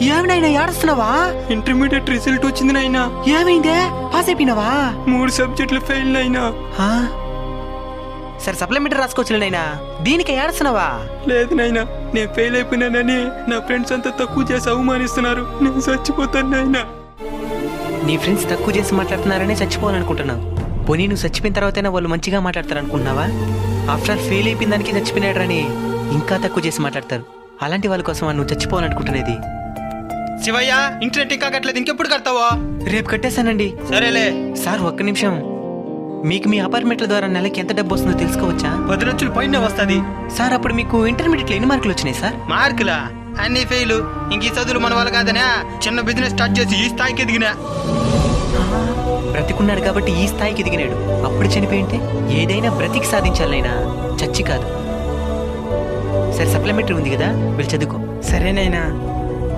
ఏమైనా ఏడుస్తున్నావా? Intermediate result వచ్చింది నాయనా. ఏమైందే? పాస్ అయిపోయినావా? 3 సబ్జెక్టులు ఫెయిల్ అయినా. సరే సప్లిమెంటరీ రాసుకోవచ్చు నైనా, దీనికి ఏడుస్తున్నావా? లేదు నాయనా, నేను ఫెయిల్ అయిపోయినానని నా ఫ్రెండ్స్ అంతా తక్కువ చేసి అవమానిస్తున్నారు. నేను చచ్చిపోతాను నాయనా. నీ ఫ్రెండ్స్ తక్కువ చేసి మాట్లాడుతున్నారనే చచ్చిపోవాలనుకుంటున్నావు. పోనీ నువ్వు చచ్చిపోయిన తర్వాతైనా వాళ్ళు మంచిగా మాట్లాడతారు అనుకుంటున్నావా? ఆఫ్టర్ ఆల్ ఫెయిల్ అయిపోయిన దానికి చచ్చిపోయినాడని ఇంకా తక్కువ చేసి మాట్లాడతారు. అలాంటి వాళ్ళ కోసం నువ్వు చచ్చిపోవాలనుకుంటున్నది. శివయ్య, ఇంటర్నెట్ ఇంకా కట్టలేదు, ఇంకెప్పుడు కడతావో? రేపు కట్టేశానండి. సరేలే సార్ ఒక్క నిమిషం, మీకు మీ అపార్ట్మెంట్ల ద్వారా నెలకి ఎంత డబ్బు వస్తుందో తెలుసుకోవచ్చా? 10 లక్షలు పైన వస్తుంది. సార్ అప్పుడు మీకు ఇంటర్మీడియట్లో ఎన్ని మార్కులు వచ్చినాయి సార్? మార్కులా? అన్ని ఫెయిల్. ఇంక ఈ చదువులు మన వాళ్ళు కాదనే చిన్న బిజినెస్ స్టార్ట్ చేసి ఈ స్థాయికి ఎదిగినా. బ్రతికున్నాడు కాబట్టి ఈ స్థాయికి ఎదిగినాడు. అప్పుడు చనిపోయింటే ఏదైనా బ్రతికి సాధించాలైనా, చచ్చి కాదు. సరే సప్లిమెంటరీ ఉంది కదా, వెళ్ళి చదువుకో. సరేనైనా.